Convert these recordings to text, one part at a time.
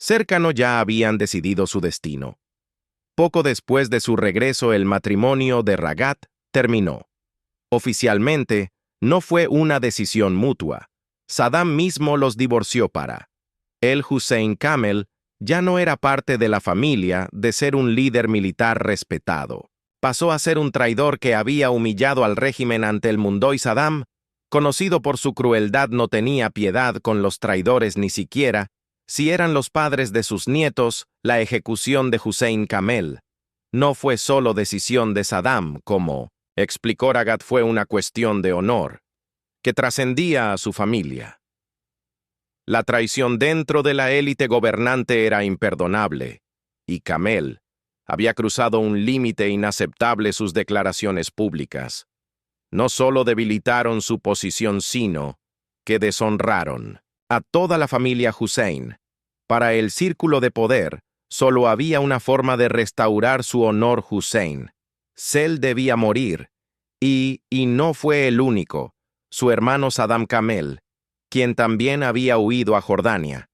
cercano ya habían decidido su destino. Poco después de su regreso, el matrimonio de Ragat terminó. Oficialmente, no fue una decisión mutua. Saddam mismo los divorció para. El Hussein Kamel ya no era parte de la familia de ser un líder militar respetado. Pasó a ser un traidor que había humillado al régimen ante el mundo, y Saddam, conocido por su crueldad, no tenía piedad con los traidores ni siquiera si eran los padres de sus nietos. La ejecución de Hussein Kamel no fue solo decisión de Saddam, como explicó Ragat, fue una cuestión de honor que trascendía a su familia. La traición dentro de la élite gobernante era imperdonable, y Kamel había cruzado un límite inaceptable. Sus declaraciones públicas no solo debilitaron su posición, sino que deshonraron a toda la familia Hussein. Para el círculo de poder, solo había una forma de restaurar su honor: Hussein. Él debía morir, y no fue el único. Su hermano Saddam Kamel, quien también había huido a Jordania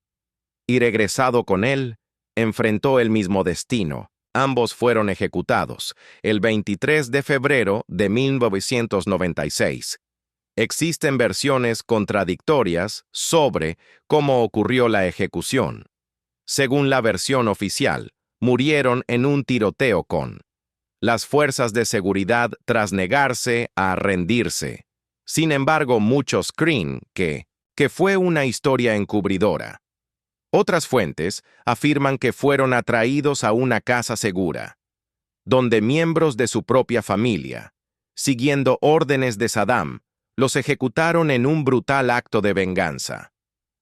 y regresado con él, enfrentó el mismo destino. Ambos fueron ejecutados el 23 de febrero de 1996. Existen versiones contradictorias sobre cómo ocurrió la ejecución. Según la versión oficial, murieron en un tiroteo con las fuerzas de seguridad tras negarse a rendirse. Sin embargo, muchos creen que fue una historia encubridora. Otras fuentes afirman que fueron atraídos a una casa segura, donde miembros de su propia familia, siguiendo órdenes de Saddam, los ejecutaron en un brutal acto de venganza.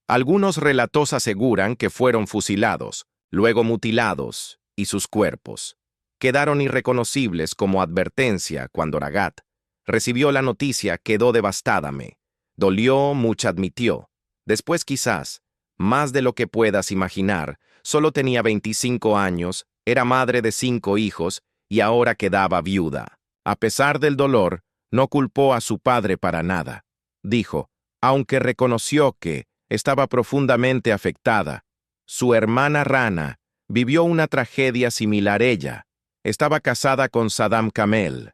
Algunos relatos aseguran que fueron fusilados, luego mutilados, y sus cuerpos quedaron irreconocibles. Como advertencia, cuando Ragat recibió la noticia, quedó devastada. Me dolió mucho, admitió. Después, quizás más de lo que puedas imaginar, solo tenía 25 años, era madre de 5 hijos y ahora quedaba viuda. A pesar del dolor, no culpó a su padre para nada. Dijo, aunque reconoció que estaba profundamente afectada. Su hermana Rana vivió una tragedia similar. Ella estaba casada con Saddam Kamel,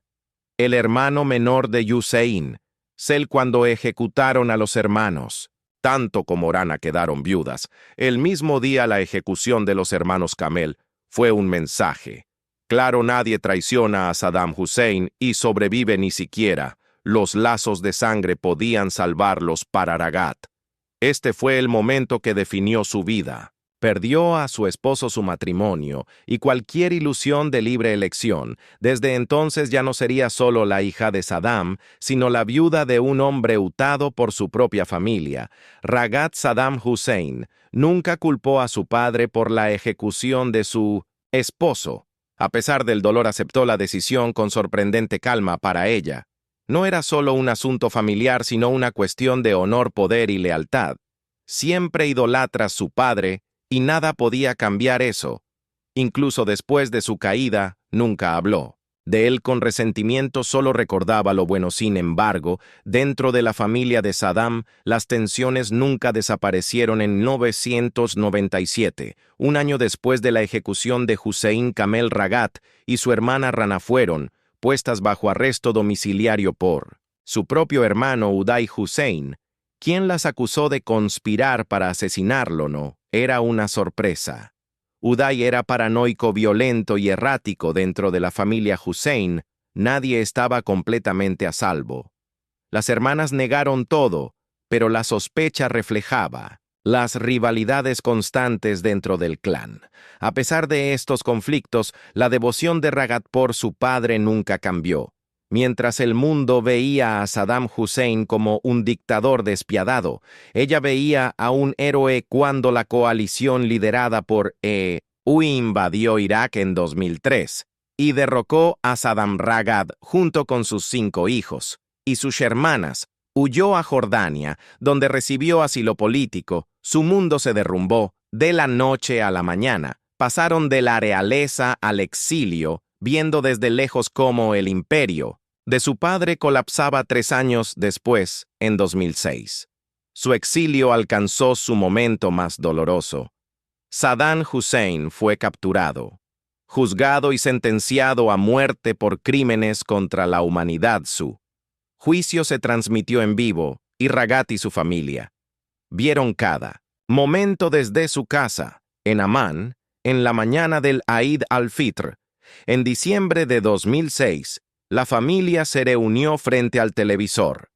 el hermano menor de Hussein. Cuando ejecutaron a los hermanos, tanto como Rana quedaron viudas. El mismo día la ejecución de los hermanos Kamel fue un mensaje. Claro, nadie traiciona a Saddam Hussein y sobrevive. Ni siquiera los lazos de sangre podían salvarlos para Ragat. Este fue el momento que definió su vida. Perdió a su esposo, su matrimonio y cualquier ilusión de libre elección. Desde entonces ya no sería solo la hija de Saddam, sino la viuda de un hombre hurtado por su propia familia. Ragat Saddam Hussein nunca culpó a su padre por la ejecución de su esposo. A pesar del dolor, aceptó la decisión con sorprendente calma. Para ella no era solo un asunto familiar, sino una cuestión de honor, poder y lealtad. Siempre idolatra a su padre, y nada podía cambiar eso. Incluso después de su caída, nunca habló de él con resentimiento, solo recordaba lo bueno. Sin embargo, dentro de la familia de Saddam, las tensiones nunca desaparecieron. En 1997, un año después de la ejecución de Hussein Kamel, Ragat y su hermana Rana fueron puestas bajo arresto domiciliario por su propio hermano Uday Hussein, quien las acusó de conspirar para asesinarlo. No era una sorpresa. Uday era paranoico, violento y errático. Dentro de la familia Hussein, nadie estaba completamente a salvo. Las hermanas negaron todo, pero la sospecha reflejaba las rivalidades constantes dentro del clan. A pesar de estos conflictos, la devoción de Ragat por su padre nunca cambió. Mientras el mundo veía a Saddam Hussein como un dictador despiadado, ella veía a un héroe. Cuando la coalición liderada por EU invadió Irak en 2003 y derrocó a Saddam, Ragat, junto con sus 5 hijos y sus hermanas, huyó a Jordania, donde recibió asilo político. Su mundo se derrumbó de la noche a la mañana. Pasaron de la realeza al exilio, viendo desde lejos cómo el imperio de su padre colapsaba. 3 años después, en 2006. Su exilio alcanzó su momento más doloroso. Saddam Hussein fue capturado, juzgado y sentenciado a muerte por crímenes contra la humanidad. Su juicio se transmitió en vivo y Ragat y su familia vieron cada momento desde su casa, en Amán, en la mañana del Eid al-Fitr. En diciembre de 2006, la familia se reunió frente al televisor.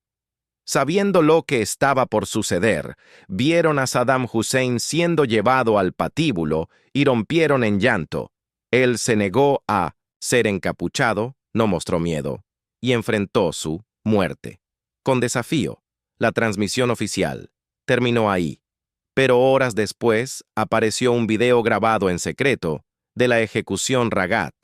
Sabiendo lo que estaba por suceder, vieron a Saddam Hussein siendo llevado al patíbulo y rompieron en llanto. Él se negó a ser encapuchado, no mostró miedo, y enfrentó su muerte. Con desafío, la transmisión oficial terminó ahí. Pero horas después apareció un video grabado en secreto de la ejecución. Ragat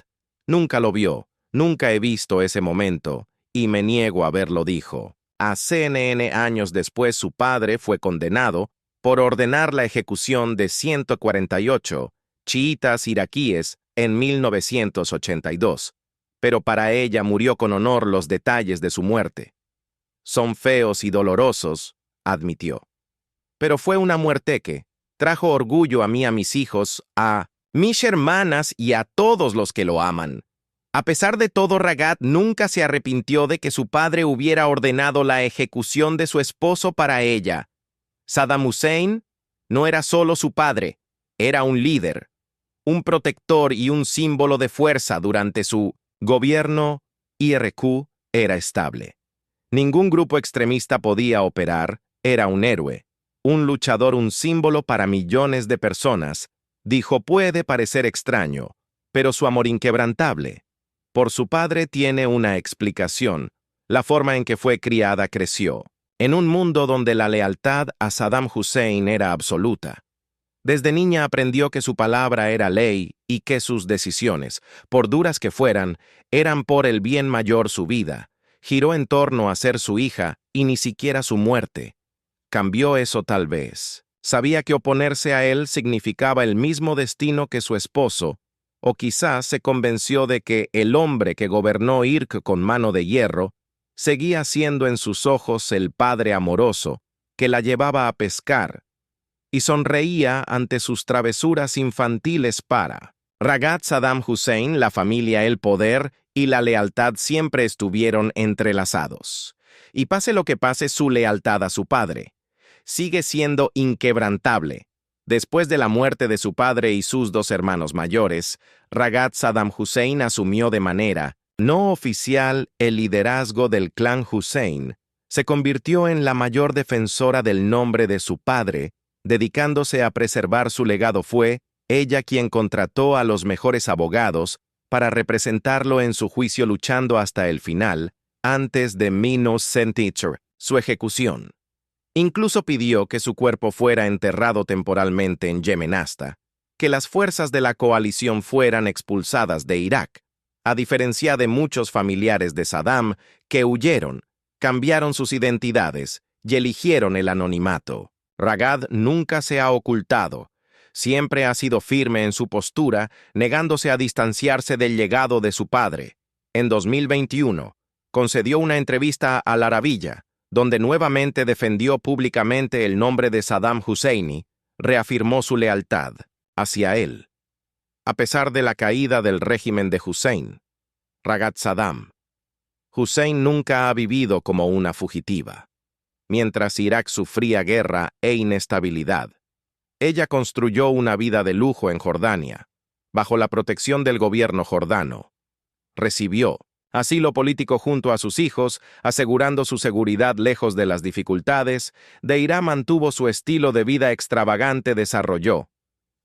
nunca lo vio, nunca he visto ese momento, y me niego a verlo, dijo. A CNN años después su padre fue condenado por ordenar la ejecución de 148 chiitas iraquíes en 1982, pero para ella murió con honor. Los detalles de su muerte son feos y dolorosos, admitió. Pero fue una muerte que trajo orgullo a mí, a mis hijos, a mis hermanas y a todos los que lo aman. A pesar de todo, Ragat nunca se arrepintió de que su padre hubiera ordenado la ejecución de su esposo para ella. Saddam Hussein no era solo su padre, era un líder, un protector y un símbolo de fuerza durante su gobierno. IRQ era estable. Ningún grupo extremista podía operar, era un héroe, un luchador, un símbolo para millones de personas. Dijo, puede parecer extraño, pero su amor inquebrantable por su padre tiene una explicación. La forma en que fue criada creció en un mundo donde la lealtad a Saddam Hussein era absoluta. Desde niña aprendió que su palabra era ley y que sus decisiones, por duras que fueran, eran por el bien mayor. Su vida giró en torno a ser su hija y ni siquiera su muerte cambió eso. Tal vez sabía que oponerse a él significaba el mismo destino que su esposo, o quizás se convenció de que el hombre que gobernó Irak con mano de hierro seguía siendo en sus ojos el padre amoroso que la llevaba a pescar y sonreía ante sus travesuras infantiles. Para Ragat, Saddam Hussein, la familia, el poder y la lealtad siempre estuvieron entrelazados. Y pase lo que pase, su lealtad a su padre sigue siendo inquebrantable. Después de la muerte de su padre y sus dos hermanos mayores, Ragat Saddam Hussein asumió de manera no oficial el liderazgo del clan Hussein. Se convirtió en la mayor defensora del nombre de su padre, dedicándose a preservar su legado. Fue ella quien contrató a los mejores abogados para representarlo en su juicio, luchando hasta el final, antes de su ejecución. Incluso pidió que su cuerpo fuera enterrado temporalmente en Yemen hasta que las fuerzas de la coalición fueran expulsadas de Irak. A diferencia de muchos familiares de Saddam que huyeron, cambiaron sus identidades y eligieron el anonimato. Ragat nunca se ha ocultado. Siempre ha sido firme en su postura, negándose a distanciarse del legado de su padre. En 2021, concedió una entrevista a Al Arabiya, donde nuevamente defendió públicamente el nombre de Saddam Hussein, reafirmó su lealtad hacia él. A pesar de la caída del régimen de Hussein, Ragat Saddam Hussein nunca ha vivido como una fugitiva. Mientras Irak sufría guerra e inestabilidad, ella construyó una vida de lujo en Jordania, bajo la protección del gobierno jordano. Recibió asilo político junto a sus hijos, asegurando su seguridad lejos de las dificultades. Deira mantuvo su estilo de vida extravagante, desarrolló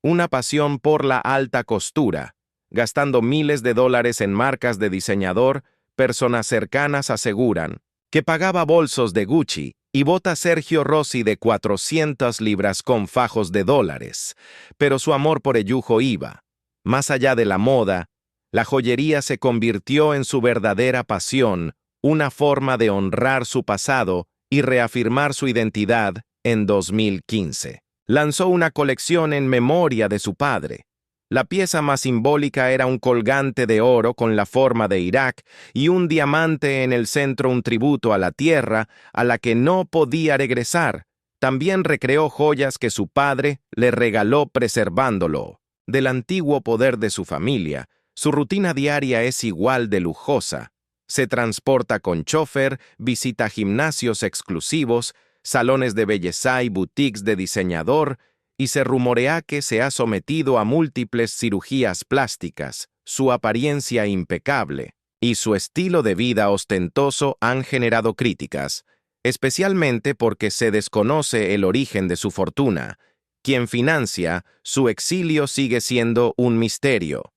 una pasión por la alta costura, gastando miles de dólares en marcas de diseñador. Personas cercanas aseguran que pagaba bolsos de Gucci y botas Sergio Rossi de 400 libras con fajos de dólares, pero su amor por el lujo iba más allá de la moda. La joyería se convirtió en su verdadera pasión, una forma de honrar su pasado y reafirmar su identidad. En 2015, lanzó una colección en memoria de su padre. La pieza más simbólica era un colgante de oro con la forma de Irak y un diamante en el centro, un tributo a la tierra a la que no podía regresar, También recreó joyas que su padre le regaló preservándolo. Del antiguo poder de su familia, su rutina diaria es igual de lujosa. Se transporta con chofer, visita gimnasios exclusivos, salones de belleza y boutiques de diseñador, y se rumorea que se ha sometido a múltiples cirugías plásticas. Su apariencia impecable y su estilo de vida ostentoso han generado críticas, especialmente porque se desconoce el origen de su fortuna. Quien financia su exilio sigue siendo un misterio.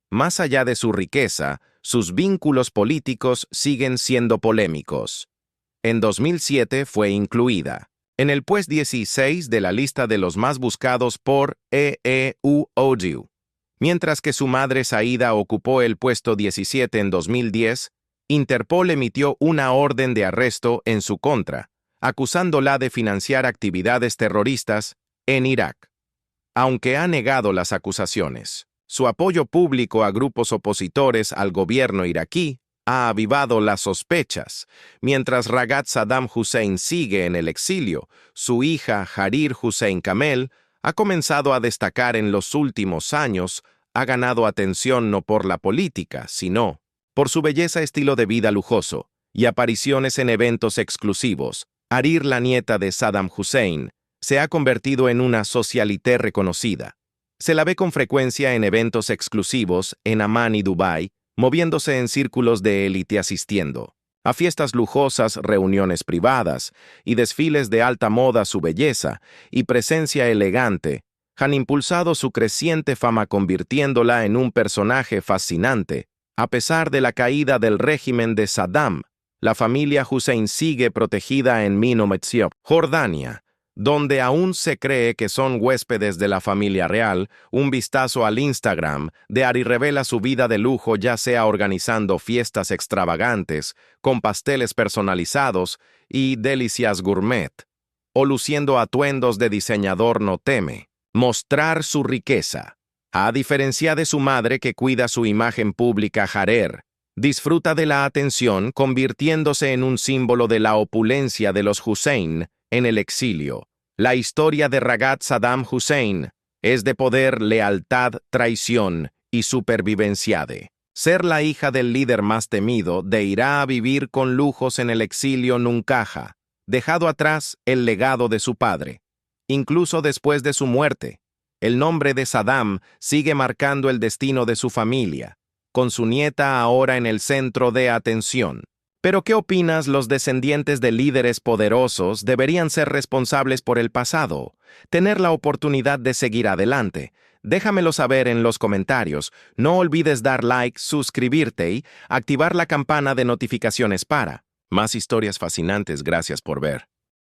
Más allá de su riqueza, sus vínculos políticos siguen siendo polémicos. En 2007 fue incluida en el puesto 16 de la lista de los más buscados por EEU, mientras que su madre Saida ocupó el puesto 17 en 2010. Interpol emitió una orden de arresto en su contra, acusándola de financiar actividades terroristas en Irak. Aunque ha negado las acusaciones, su apoyo público a grupos opositores al gobierno iraquí ha avivado las sospechas. Mientras Ragat Saddam Hussein sigue en el exilio, su hija Harir Hussein Kamel ha comenzado a destacar en los últimos años. Ha ganado atención no por la política, sino por su belleza, estilo de vida lujoso y apariciones en eventos exclusivos. Harir, la nieta de Saddam Hussein, se ha convertido en una socialité reconocida. Se la ve con frecuencia en eventos exclusivos en Amán y Dubái, moviéndose en círculos de élite, asistiendo a fiestas lujosas, reuniones privadas y desfiles de alta moda. Su belleza y presencia elegante han impulsado su creciente fama, convirtiéndola en un personaje fascinante. A pesar de la caída del régimen de Saddam, la familia Hussein sigue protegida en Mino Metzion, Jordania, donde aún se cree que son huéspedes de la familia real. Un vistazo al Instagram de Ari revela su vida de lujo, ya sea organizando fiestas extravagantes, con pasteles personalizados y delicias gourmet, o luciendo atuendos de diseñador. No teme mostrar su riqueza. A diferencia de su madre, que cuida su imagen pública, Harir disfruta de la atención, convirtiéndose en un símbolo de la opulencia de los Hussein en el exilio. La historia de Ragat Saddam Hussein es de poder, lealtad, traición y supervivencia. De ser la hija del líder más temido, de irá a vivir con lujos en el exilio. Nunca ha dejado atrás el legado de su padre. Incluso después de su muerte, el nombre de Saddam sigue marcando el destino de su familia, con su nieta ahora en el centro de atención. ¿Pero qué opinas? ¿Los descendientes de líderes poderosos deberían ser responsables por el pasado, tener la oportunidad de seguir adelante? Déjamelo saber en los comentarios. No olvides dar like, suscribirte y activar la campana de notificaciones para más historias fascinantes. Gracias por ver.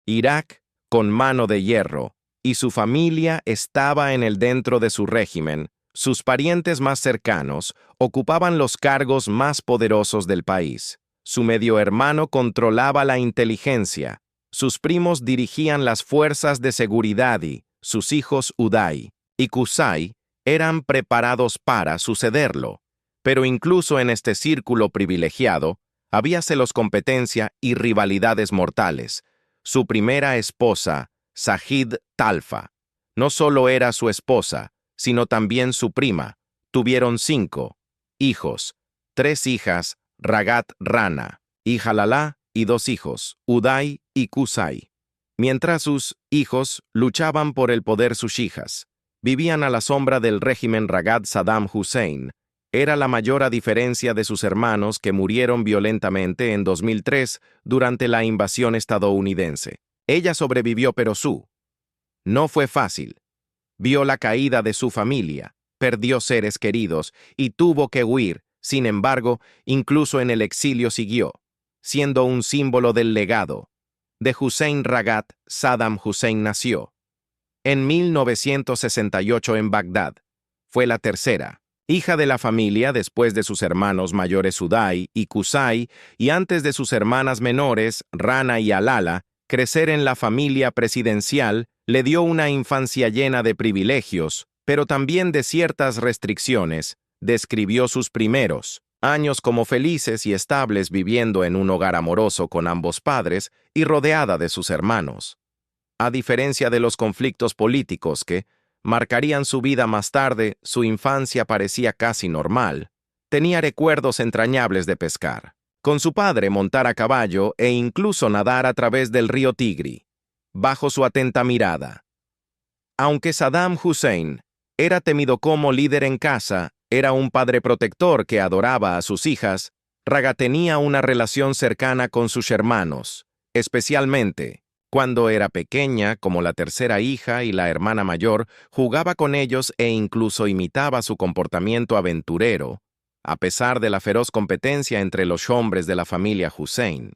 Irak, con mano de hierro, y su familia estaba en el dentro de su régimen. Sus parientes más cercanos ocupaban los cargos más poderosos del país. Su medio hermano controlaba la inteligencia. Sus primos dirigían las fuerzas de seguridad y sus hijos Uday y Qusay eran preparados para sucederlo. Pero incluso en este círculo privilegiado, había celos, competencia y rivalidades mortales. Su primera esposa, Sajid Talfa, no solo era su esposa, sino también su prima. Tuvieron 5 hijos, 3 hijas, Ragat Rana y Jalala, y 2 hijos, Uday y Qusay. Mientras sus hijos luchaban por el poder, sus hijas vivían a la sombra del régimen. Ragat Saddam Hussein era la mayor, a diferencia de sus hermanos que murieron violentamente en 2003 durante la invasión estadounidense. Ella sobrevivió, pero no fue fácil. Vio la caída de su familia, perdió seres queridos y tuvo que huir. Sin embargo, incluso en el exilio siguió siendo un símbolo del legado de Hussein. Ragat Saddam Hussein nació en 1968 en Bagdad. Fue la tercera hija de la familia después de sus hermanos mayores Uday y Qusay y antes de sus hermanas menores Rana y Alala. Crecer en la familia presidencial le dio una infancia llena de privilegios, pero también de ciertas restricciones. Describió sus primeros años como felices y estables, viviendo en un hogar amoroso con ambos padres y rodeada de sus hermanos. A diferencia de los conflictos políticos que marcarían su vida más tarde, su infancia parecía casi normal. Tenía recuerdos entrañables de pescar, con su padre montar a caballo e incluso nadar a través del río Tigri, bajo su atenta mirada. Aunque Saddam Hussein era temido como líder en casa, era un padre protector que adoraba a sus hijas, Ragat tenía una relación cercana con sus hermanos, especialmente cuando era pequeña, como la tercera hija y la hermana mayor, jugaba con ellos e incluso imitaba su comportamiento aventurero, a pesar de la feroz competencia entre los hombres de la familia Hussein.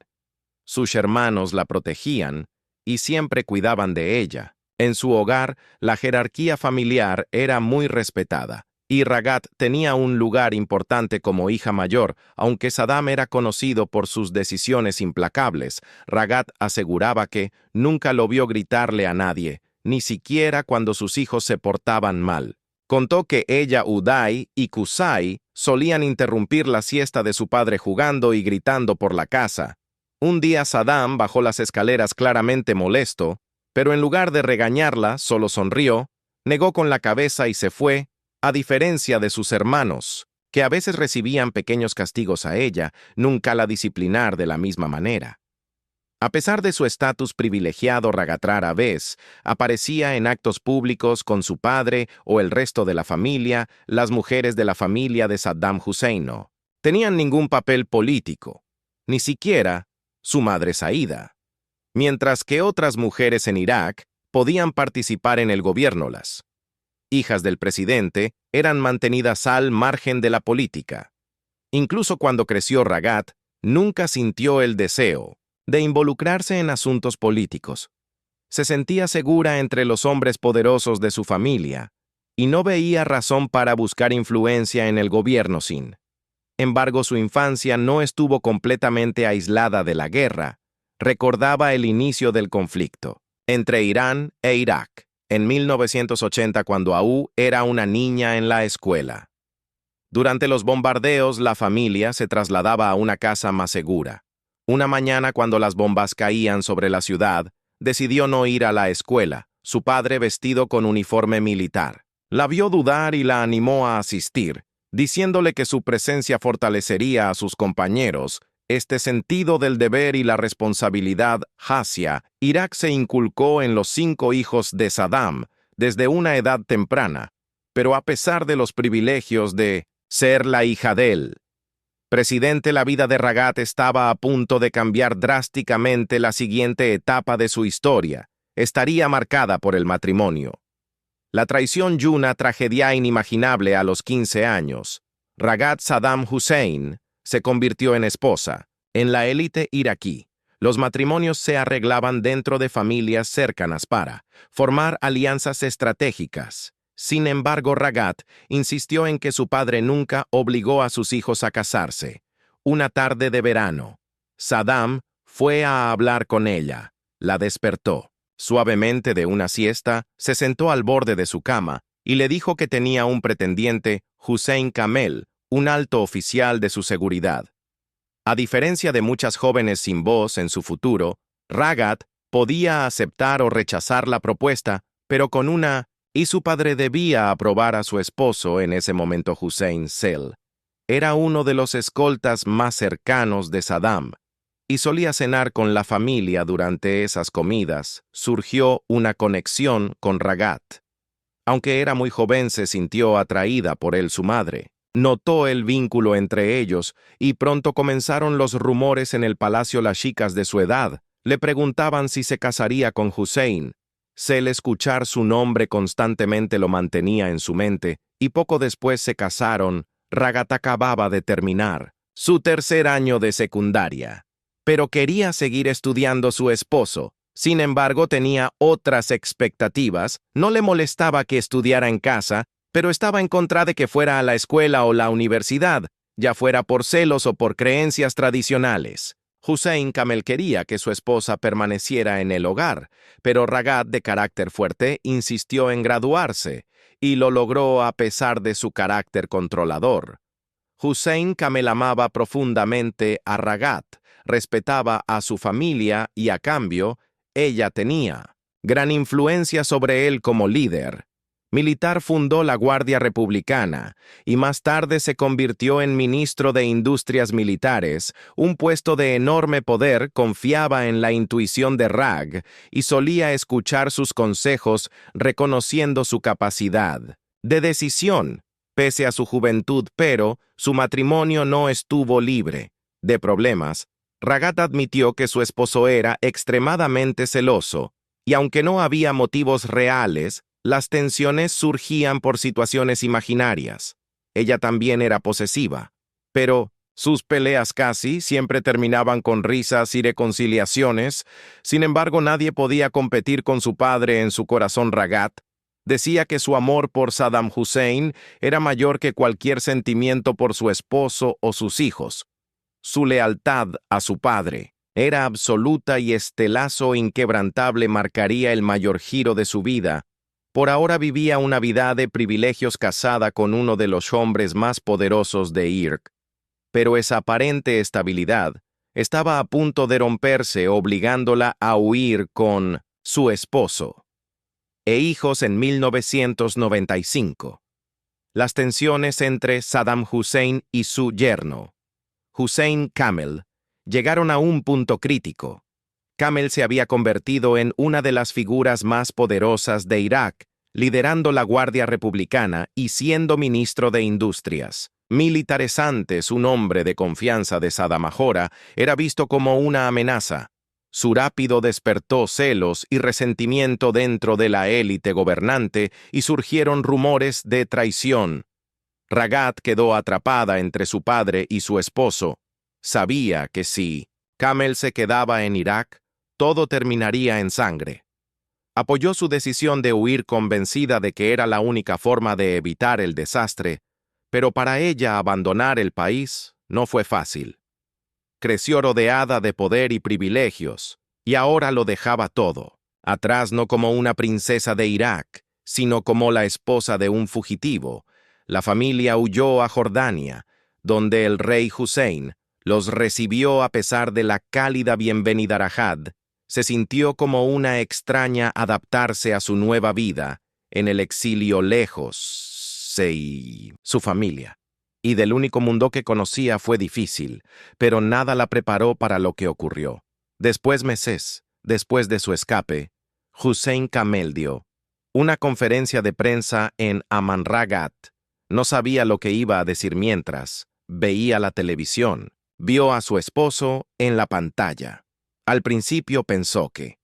Sus hermanos la protegían y siempre cuidaban de ella. En su hogar, la jerarquía familiar era muy respetada, y Ragat tenía un lugar importante como hija mayor. Aunque Saddam era conocido por sus decisiones implacables, Ragat aseguraba que nunca lo vio gritarle a nadie, ni siquiera cuando sus hijos se portaban mal. Contó que ella, Uday y Qusay solían interrumpir la siesta de su padre jugando y gritando por la casa. Un día Saddam bajó las escaleras claramente molesto, pero en lugar de regañarla, solo sonrió, negó con la cabeza y se fue, a diferencia de sus hermanos, que a veces recibían pequeños castigos a ella, nunca la disciplinar de la misma manera. A pesar de su estatus privilegiado, Ragat rara vez aparecía en actos públicos con su padre o el resto de la familia. Las mujeres de la familia de Saddam Hussein no tenían ningún papel político, ni siquiera su madre Saida, mientras que otras mujeres en Irak podían participar en el gobierno. Las hijas del presidente eran mantenidas al margen de la política. Incluso cuando creció Ragat, nunca sintió el deseo de involucrarse en asuntos políticos. Se sentía segura entre los hombres poderosos de su familia y no veía razón para buscar influencia en el gobierno. Sin embargo, su infancia no estuvo completamente aislada de la guerra. Recordaba el inicio del conflicto entre Irán e Irak en 1980, cuando aún era una niña en la escuela. Durante los bombardeos, la familia se trasladaba a una casa más segura. Una mañana, cuando las bombas caían sobre la ciudad, decidió no ir a la escuela. Su padre, vestido con uniforme militar, la vio dudar y la animó a asistir, diciéndole que su presencia fortalecería a sus compañeros. Este sentido del deber y la responsabilidad hacia Irak se inculcó en los 5 hijos de Saddam desde una edad temprana, pero a pesar de los privilegios de ser la hija del presidente, la vida de Ragat estaba a punto de cambiar drásticamente. La siguiente etapa de su historia estaría marcada por el matrimonio. La traición y una tragedia inimaginable. A los 15 años, Ragat Saddam Hussein se convirtió en esposa. En la élite iraquí, los matrimonios se arreglaban dentro de familias cercanas para formar alianzas estratégicas. Sin embargo, Ragat insistió en que su padre nunca obligó a sus hijos a casarse. Una tarde de verano, Saddam fue a hablar con ella. La despertó suavemente de una siesta, se sentó al borde de su cama y le dijo que tenía un pretendiente, Hussein Kamel, un alto oficial de su seguridad. A diferencia de muchas jóvenes sin voz en su futuro, Ragat podía aceptar o rechazar la propuesta, pero con una y su padre debía aprobar a su esposo. En ese momento, Hussein Sel era uno de los escoltas más cercanos de Saddam y solía cenar con la familia. Durante esas comidas surgió una conexión con Ragat. Aunque era muy joven, se sintió atraída por él. Su madre notó el vínculo entre ellos y pronto comenzaron los rumores en el palacio. Las chicas de su edad le preguntaban si se casaría con Hussein. El escuchar su nombre constantemente lo mantenía en su mente, y poco después se casaron. Ragat acababa de terminar su tercer año de secundaria, pero quería seguir estudiando. Su esposo, sin embargo, tenía otras expectativas. No le molestaba que estudiara en casa, pero estaba en contra de que fuera a la escuela o la universidad, ya fuera por celos o por creencias tradicionales. Hussein Kamel quería que su esposa permaneciera en el hogar, pero Ragat, de carácter fuerte, insistió en graduarse, y lo logró a pesar de su carácter controlador. Hussein Kamel amaba profundamente a Ragat, respetaba a su familia y, a cambio, ella tenía gran influencia sobre él como líder militar, fundó la Guardia Republicana y más tarde se convirtió en ministro de Industrias Militares, un puesto de enorme poder. Confiaba en la intuición de Rag y solía escuchar sus consejos, reconociendo su capacidad de decisión, pese a su juventud, pero su matrimonio no estuvo libre de problemas. Ragat admitió que su esposo era extremadamente celoso, y aunque no había motivos reales, las tensiones surgían por situaciones imaginarias. Ella también era posesiva, pero sus peleas casi siempre terminaban con risas y reconciliaciones. Sin embargo, nadie podía competir con su padre en su corazón. Ragat decía que su amor por Saddam Hussein era mayor que cualquier sentimiento por su esposo o sus hijos. Su lealtad a su padre era absoluta y este lazo inquebrantable marcaría el mayor giro de su vida. Por ahora vivía una vida de privilegios casada con uno de los hombres más poderosos de Irak. Pero esa aparente estabilidad estaba a punto de romperse, obligándola a huir con su esposo e hijos en 1995. Las tensiones entre Saddam Hussein y su yerno, Hussein Kamel, llegaron a un punto crítico. Kamel se había convertido en una de las figuras más poderosas de Irak, liderando la Guardia Republicana y siendo ministro de Industrias Militares. Antes, un hombre de confianza de Saddam ahora era visto como una amenaza. Su rápido despertó celos y resentimiento dentro de la élite gobernante y surgieron rumores de traición. Ragat quedó atrapada entre su padre y su esposo. Sabía que si Kamel se quedaba en Irak, todo terminaría en sangre. Apoyó su decisión de huir, convencida de que era la única forma de evitar el desastre, pero para ella abandonar el país no fue fácil. Creció rodeada de poder y privilegios, y ahora lo dejaba todo atrás, no como una princesa de Irak, sino como la esposa de un fugitivo. La familia huyó a Jordania, donde el rey Hussein los recibió a pesar de la cálida bienvenida. Ragat se sintió como una extraña adaptarse a su nueva vida en el exilio, lejos de su familia. Y del único mundo que conocía. Fue difícil, pero nada la preparó para lo que ocurrió. Meses después de su escape, Hussein Kamel dio una conferencia de prensa en Amman. Ragat no sabía lo que iba a decir mientras veía la televisión. Vio a su esposo en la pantalla. Al principio pensó que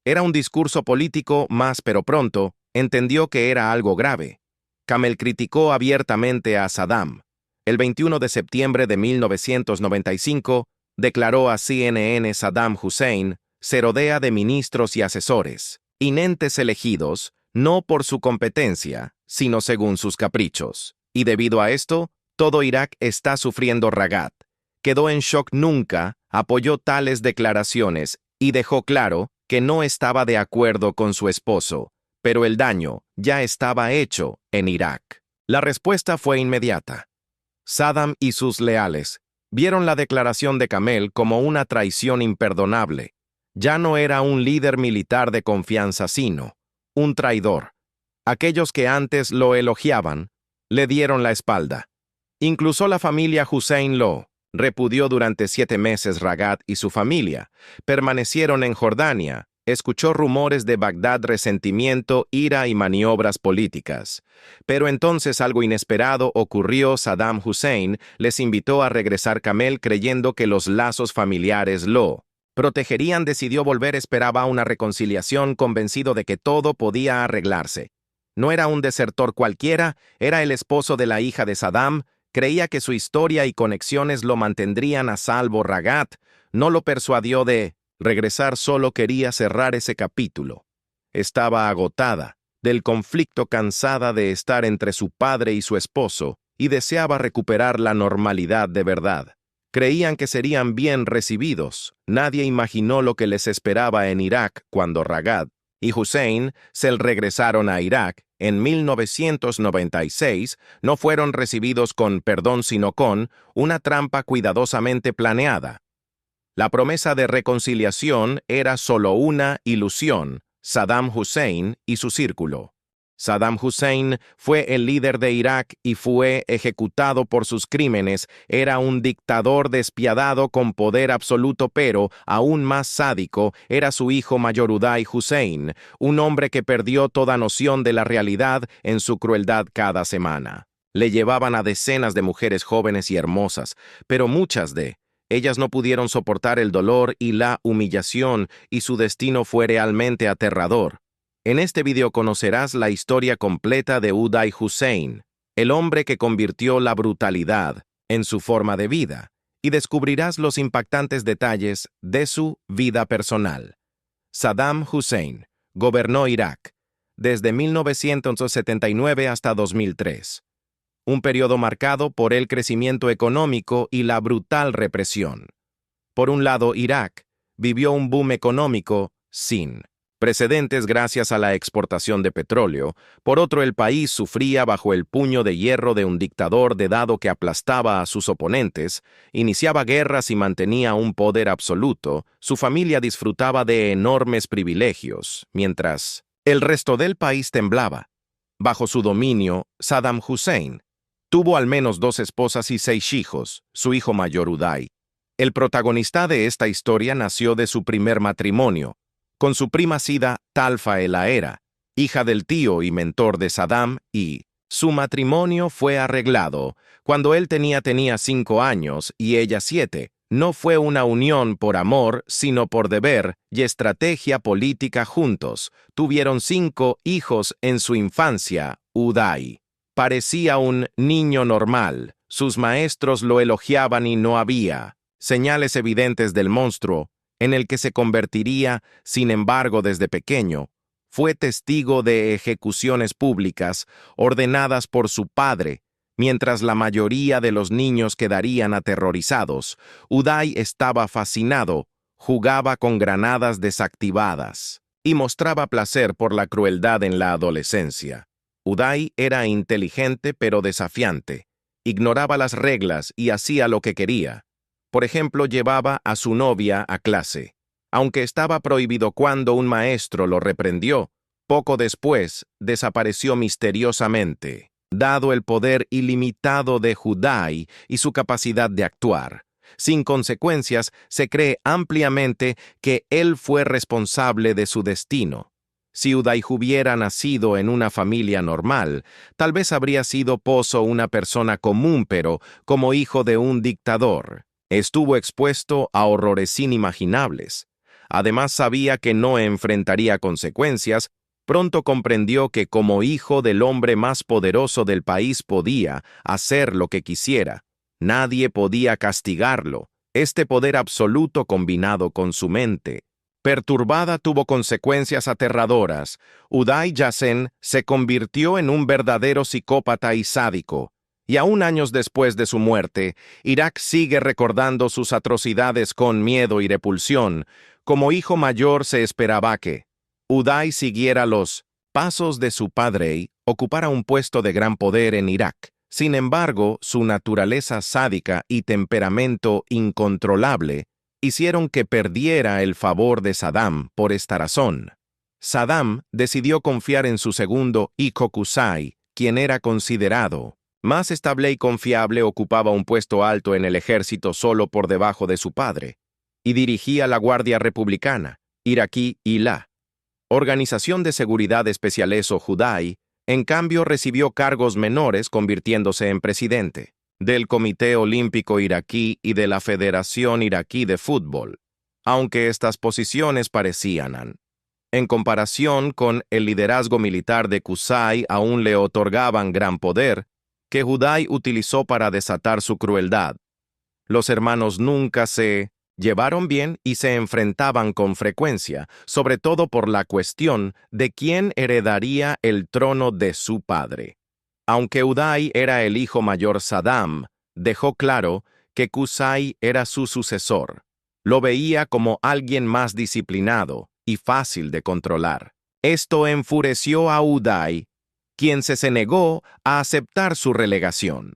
era un discurso político más, pero pronto entendió que era algo grave. Kamel criticó abiertamente a Saddam. El 21 de septiembre de 1995, declaró a CNN: Saddam Hussein se rodea de ministros y asesores, entes elegidos no por su competencia, sino según sus caprichos. Y debido a esto, todo Irak está sufriendo. Ragat quedó en shock. Nunca apoyó tales declaraciones y dejó claro que no estaba de acuerdo con su esposo, pero el daño ya estaba hecho en Irak. La respuesta fue inmediata. Saddam y sus leales vieron la declaración de Kamel como una traición imperdonable. Ya no era un líder militar de confianza, sino un traidor. Aquellos que antes lo elogiaban le dieron la espalda. Incluso la familia Hussein lo repudió durante 7 meses. Ragat y su familia permanecieron en Jordania. Escuchó rumores de Bagdad, resentimiento, ira y maniobras políticas. Pero entonces algo inesperado ocurrió. Saddam Hussein les invitó a regresar. Kamel, creyendo que los lazos familiares lo protegerían, decidió volver. Esperaba una reconciliación, convencido de que todo podía arreglarse. No era un desertor cualquiera, era el esposo de la hija de Saddam. Creía que su historia y conexiones lo mantendrían a salvo. Ragat no lo persuadió de regresar, solo quería cerrar ese capítulo. Estaba agotada del conflicto, cansada de estar entre su padre y su esposo, y deseaba recuperar la normalidad de verdad. Creían que serían bien recibidos. Nadie imaginó lo que les esperaba en Irak cuando Ragat y Hussein se regresaron a Irak en 1996. No fueron recibidos con perdón, sino con una trampa cuidadosamente planeada. La promesa de reconciliación era solo una ilusión. Saddam Hussein y su círculo. Saddam Hussein fue el líder de Irak y fue ejecutado por sus crímenes. Era un dictador despiadado con poder absoluto, pero, aún más sádico, era su hijo mayor Uday Hussein, un hombre que perdió toda noción de la realidad en su crueldad cada semana. Le llevaban a decenas de mujeres jóvenes y hermosas, pero muchas de ellas no pudieron soportar el dolor y la humillación, y su destino fue realmente aterrador. En este video conocerás la historia completa de Uday Hussein, el hombre que convirtió la brutalidad en su forma de vida, y descubrirás los impactantes detalles de su vida personal. Saddam Hussein gobernó Irak desde 1979 hasta 2003. Un periodo marcado por el crecimiento económico y la brutal represión. Por un lado, Irak vivió un boom económico sin precedentes gracias a la exportación de petróleo. Por otro, el país sufría bajo el puño de hierro de un dictador dado que aplastaba a sus oponentes, iniciaba guerras y mantenía un poder absoluto. Su familia disfrutaba de enormes privilegios, mientras el resto del país temblaba. Bajo su dominio, Saddam Hussein tuvo al menos 2 esposas y 6 hijos, su hijo mayor Uday. El protagonista de esta historia nació de su primer matrimonio, con su prima Sida Talfa el Ahera, hija del tío y mentor de Saddam, y su matrimonio fue arreglado cuando él tenía 5 años y ella 7. No fue una unión por amor, sino por deber y estrategia política juntos. Tuvieron 5 hijos en su infancia. Uday parecía un niño normal. Sus maestros lo elogiaban y no había señales evidentes del monstruo en el que se convertiría. Sin embargo, desde pequeño, fue testigo de ejecuciones públicas ordenadas por su padre, mientras la mayoría de los niños quedarían aterrorizados. Uday estaba fascinado, jugaba con granadas desactivadas y mostraba placer por la crueldad en la adolescencia. Uday era inteligente pero desafiante, ignoraba las reglas y hacía lo que quería. Por ejemplo, llevaba a su novia a clase, aunque estaba prohibido. Cuando un maestro lo reprendió, poco después desapareció misteriosamente, dado el poder ilimitado de Uday y su capacidad de actuar sin consecuencias. Se cree ampliamente que él fue responsable de su destino. Si Uday hubiera nacido en una familia normal, tal vez habría sido una persona común, pero como hijo de un dictador, estuvo expuesto a horrores inimaginables. Además, sabía que no enfrentaría consecuencias. Pronto comprendió que como hijo del hombre más poderoso del país podía hacer lo que quisiera. Nadie podía castigarlo. Este poder absoluto combinado con su mente perturbada tuvo consecuencias aterradoras. Uday Hussein se convirtió en un verdadero psicópata y sádico. Y aún años después de su muerte, Irak sigue recordando sus atrocidades con miedo y repulsión. Como hijo mayor se esperaba que Uday siguiera los pasos de su padre y ocupara un puesto de gran poder en Irak. Sin embargo, su naturaleza sádica y temperamento incontrolable hicieron que perdiera el favor de Saddam. Por esta razón, Saddam decidió confiar en su segundo hijo Qusay, quien era considerado más estable y confiable. Ocupaba un puesto alto en el ejército solo por debajo de su padre, y dirigía la Guardia Republicana iraquí y la Organización de Seguridad Especiales o Uday. En cambio, recibió cargos menores, convirtiéndose en presidente del Comité Olímpico Iraquí y de la Federación Iraquí de Fútbol, aunque estas posiciones parecían, en comparación con el liderazgo militar de Qusay, aún le otorgaban gran poder, que Uday utilizó para desatar su crueldad. Los hermanos nunca se llevaron bien y se enfrentaban con frecuencia, sobre todo por la cuestión de quién heredaría el trono de su padre. Aunque Uday era el hijo mayor, Saddam dejó claro que Qusay era su sucesor. Lo veía como alguien más disciplinado y fácil de controlar. Esto enfureció a Uday, quien se negó a aceptar su relegación.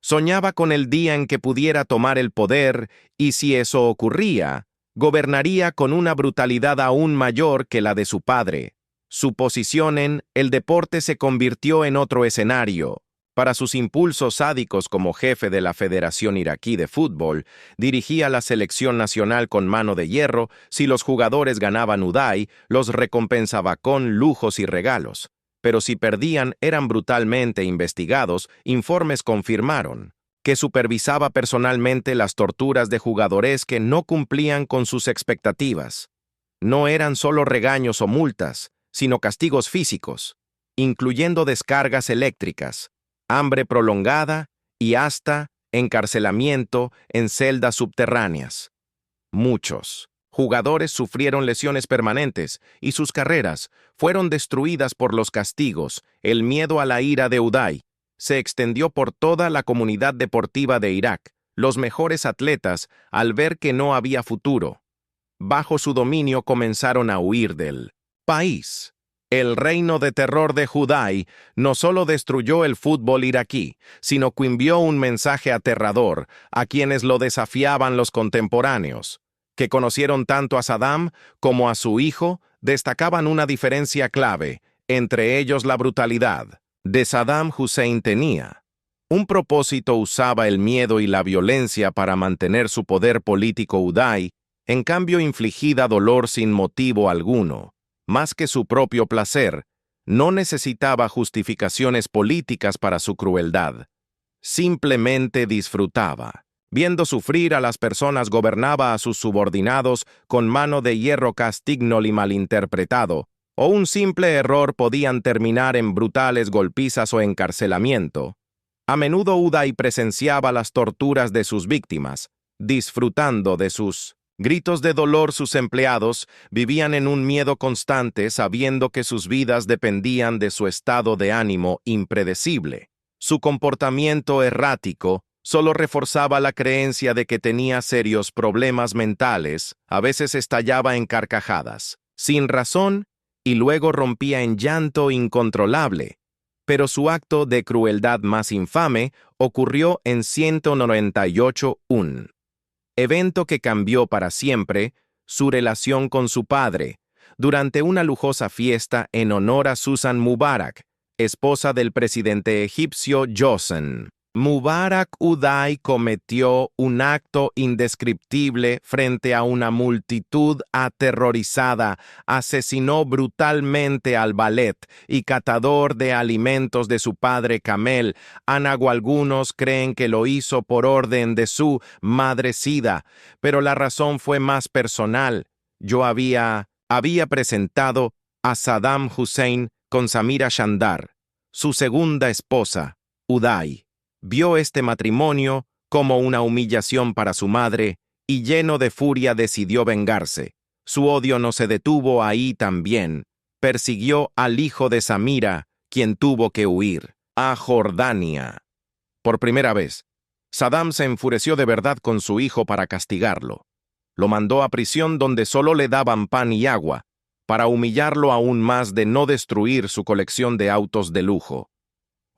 Soñaba con el día en que pudiera tomar el poder, y si eso ocurría, Gobernaría con una brutalidad aún mayor que la de su padre. Su posición en el deporte se convirtió en otro escenario. Para sus impulsos sádicos como jefe de la Federación Iraquí de Fútbol, dirigía la selección nacional con mano de hierro. Si los jugadores ganaban Uday, los recompensaba con lujos y regalos. Pero si perdían, eran brutalmente investigados. Informes confirmaron que supervisaba personalmente las torturas de jugadores que no cumplían con sus expectativas. No eran solo regaños o multas, sino castigos físicos, incluyendo descargas eléctricas, hambre prolongada y hasta encarcelamiento en celdas subterráneas. Muchos jugadores sufrieron lesiones permanentes y sus carreras fueron destruidas por los castigos. El miedo a la ira de Uday se extendió por toda la comunidad deportiva de Irak. Los mejores atletas, al ver que no había futuro bajo su dominio, comenzaron a huir del país. El reino de terror de Uday no solo destruyó el fútbol iraquí, sino que envió un mensaje aterrador a quienes lo desafiaban. Los contemporáneos, que conocieron tanto a Saddam como a su hijo, destacaban una diferencia clave, entre ellos la brutalidad de Saddam Hussein tenía un propósito: usaba el miedo y la violencia para mantener su poder político. Uday, en cambio, infligía dolor sin motivo alguno, más que su propio placer. No necesitaba justificaciones políticas para su crueldad. Simplemente disfrutaba. Viendo sufrir a las personas, gobernaba a sus subordinados con mano de hierro. Castigo y malinterpretado, o un simple error podían terminar en brutales golpizas o encarcelamiento. A menudo Uday presenciaba las torturas de sus víctimas, disfrutando de sus gritos de dolor. Sus empleados vivían en un miedo constante, sabiendo que sus vidas dependían de su estado de ánimo impredecible. Su comportamiento errático solo reforzaba la creencia de que tenía serios problemas mentales. A veces estallaba en carcajadas, sin razón, y luego rompía en llanto incontrolable. Pero su acto de crueldad más infame ocurrió en 198, un evento que cambió para siempre su relación con su padre. Durante una lujosa fiesta en honor a Susan Mubarak, esposa del presidente egipcio Hosni Mubarak, Uday cometió un acto indescriptible frente a una multitud aterrorizada. Asesinó brutalmente al valet y catador de alimentos de su padre Kamel. Algunos creen que lo hizo por orden de su madrecida, pero la razón fue más personal. Yo había presentado a Saddam Hussein con Samira Shandar, su segunda esposa. Uday vio este matrimonio como una humillación para su madre y, lleno de furia, decidió vengarse. Su odio no se detuvo ahí también. Persiguió al hijo de Samira, quien tuvo que huir a Jordania. Por primera vez, Saddam se enfureció de verdad con su hijo para castigarlo. Lo mandó a prisión, donde solo le daban pan y agua, para humillarlo aún más de no destruir su colección de autos de lujo.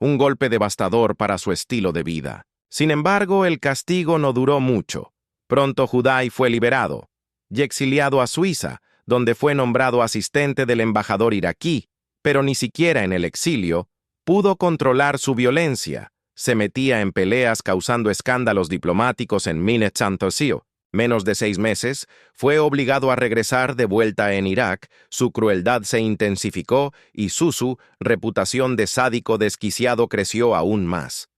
Un golpe devastador para su estilo de vida. Sin embargo, el castigo no duró mucho. Pronto Uday fue liberado y exiliado a Suiza, donde fue nombrado asistente del embajador iraquí, pero ni siquiera en el exilio pudo controlar su violencia. Se metía en peleas, causando escándalos diplomáticos en Minet Santosio. Menos de 6 meses, fue obligado a regresar de vuelta en Irak. Su crueldad se intensificó y su reputación de sádico desquiciado creció aún más.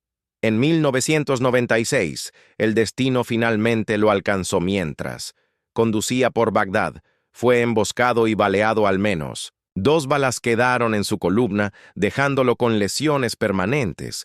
En 1996, el destino finalmente lo alcanzó mientras conducía por Bagdad. Fue emboscado y baleado. Al menos 2 balas quedaron en su columna, dejándolo con lesiones permanentes.